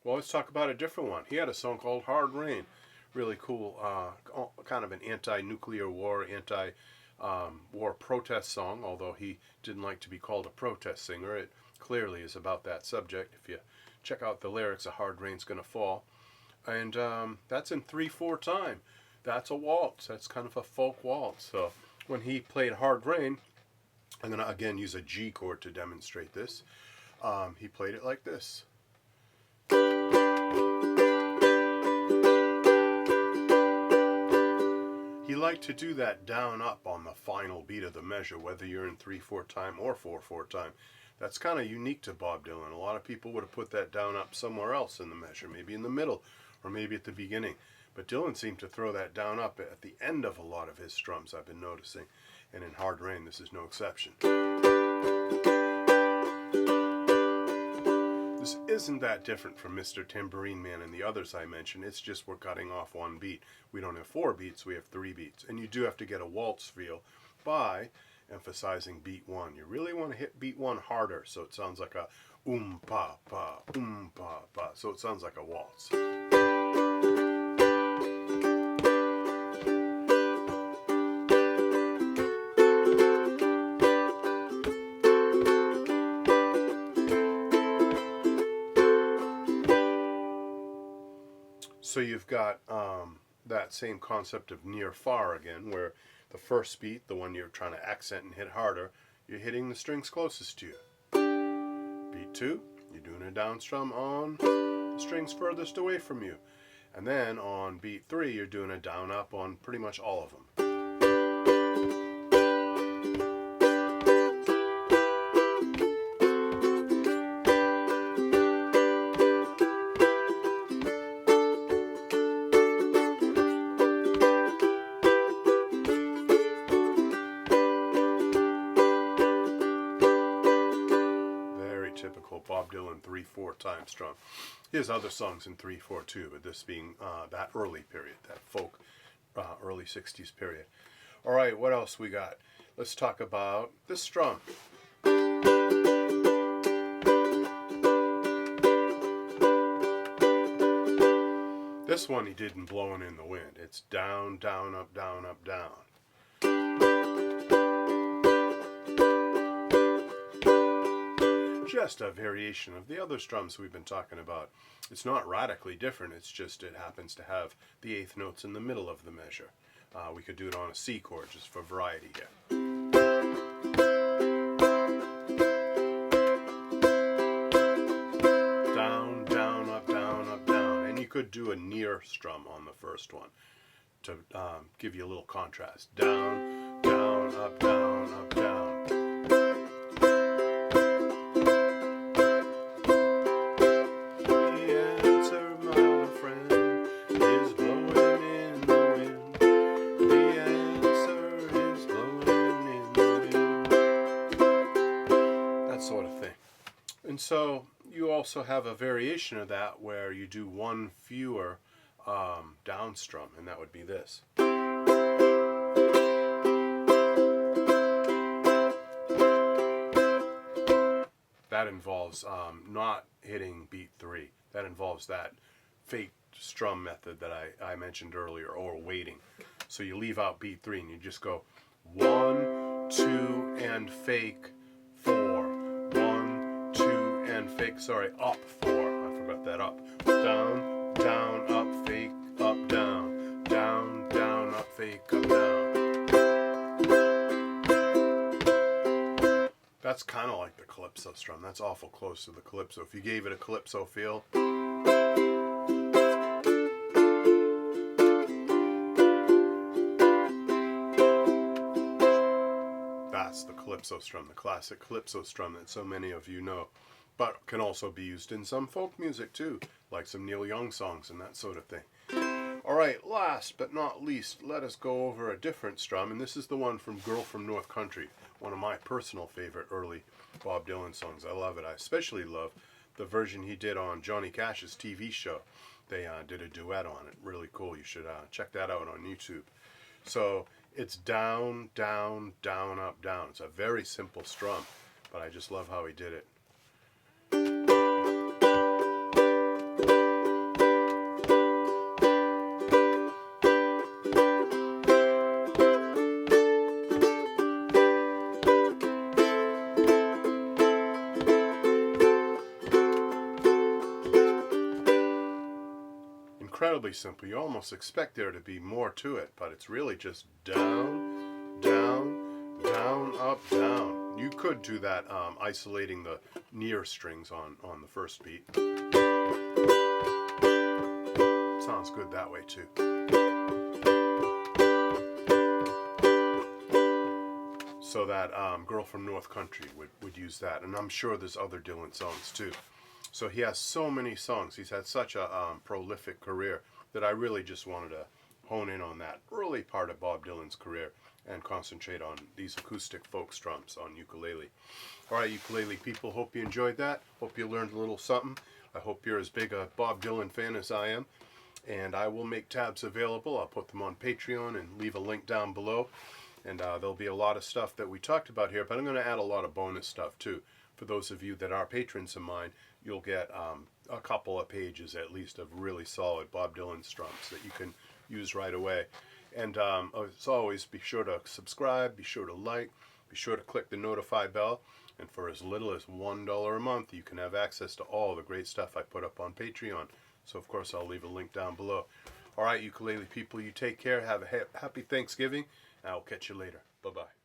Well, let's talk about a different one. He had a song called Hard Rain. Really cool, kind of an anti-nuclear war, anti-war protest song, although he didn't like to be called a protest singer. It clearly is about that subject. If you check out the lyrics, A Hard Rain's Gonna Fall. And that's in 3/4 time. That's a waltz. That's kind of a folk waltz. So when he played Hard Rain, I'm going to again use a G chord to demonstrate this. He played it like this. He liked to do that down up on the final beat of the measure, whether you're in 3/4 time or 4/4 time. That's kind of unique to Bob Dylan. A lot of people would have put that down up somewhere else in the measure, maybe in the middle or maybe at the beginning. But Dylan seemed to throw that down up at the end of a lot of his strums, I've been noticing. And in Hard Rain, this is no exception. This isn't that different from Mr. Tambourine Man and the others I mentioned. It's just we're cutting off one beat. We don't have 4 beats, we have 3 beats. And you do have to get a waltz feel by emphasizing beat 1. You really want to hit beat 1 harder, so it sounds like a pa pa pa. So it sounds like a waltz. So you've got that same concept of near far again, where the first beat, the one you're trying to accent and hit harder, you're hitting the strings closest to you. Beat 2, you're doing a down strum on the strings furthest away from you. And then on beat 3, you're doing a down up on pretty much all of them. Typical Bob Dylan 3/4 time strum. He has other songs in 3/4 too, but this being that early period, that folk early 60s period. All right, what else we got? Let's talk about this strum. This one he did in Blowing in the Wind. It's down, down, up, down, up, down. Just a variation of the other strums we've been talking about. It's not radically different, it's just it happens to have the 8th notes in the middle of the measure. We could do it on a C chord just for variety here. Down, down, up, down, up, down. And you could do a near strum on the first one to give you a little contrast. Down, down, up, down, up, down. And so you also have a variation of that where you do one fewer down strum, and that would be this. That involves not hitting beat 3. That involves that fake strum method that I mentioned earlier, or waiting. So you leave out beat 3 and you just go 1, 2, and fake 4. 1, 2, and fake, up 4. I forgot that up. Down, down, up, fake, up, down. Down, down, up, fake, up, down. That's kind of like the calypso strum. That's awful close to the calypso. If you gave it a calypso feel, that's the calypso strum, the classic calypso strum that so many of you know, but can also be used in some folk music too, like some Neil Young songs and that sort of thing. All right, last but not least, let us go over a different strum, and this is the one from Girl from North Country, one of my personal favorite early Bob Dylan songs. I love it. I especially love the version he did on Johnny Cash's TV show. They did a duet on it. Really cool. You should check that out on YouTube. So it's down, down, down, up, down. It's a very simple strum, but I just love how he did it. incredibly simple. You almost expect there to be more to it, but it's really just down, down, down, up, down. You could do that isolating the near strings on the first beat. Sounds good that way too. So that Girl from North Country would use that. And I'm sure there's other Dylan songs too. So he has so many songs. He's had such a prolific career that I really just wanted to hone in on that early part of Bob Dylan's career and concentrate on these acoustic folk strums on ukulele. All right, ukulele people, hope you enjoyed that. Hope you learned a little something. I hope you're as big a Bob Dylan fan as I am. And I will make tabs available. I'll put them on Patreon and leave a link down below. And there'll be a lot of stuff that we talked about here, but I'm going to add a lot of bonus stuff too. For those of you that are patrons of mine, you'll get a couple of pages at least of really solid Bob Dylan strums that you can use right away. And as always, be sure to subscribe, be sure to like, be sure to click the notify bell. And for as little as $1 a month, you can have access to all the great stuff I put up on Patreon. So, of course, I'll leave a link down below. All right, ukulele people, you take care. Have a happy Thanksgiving. I'll catch you later. Bye-bye.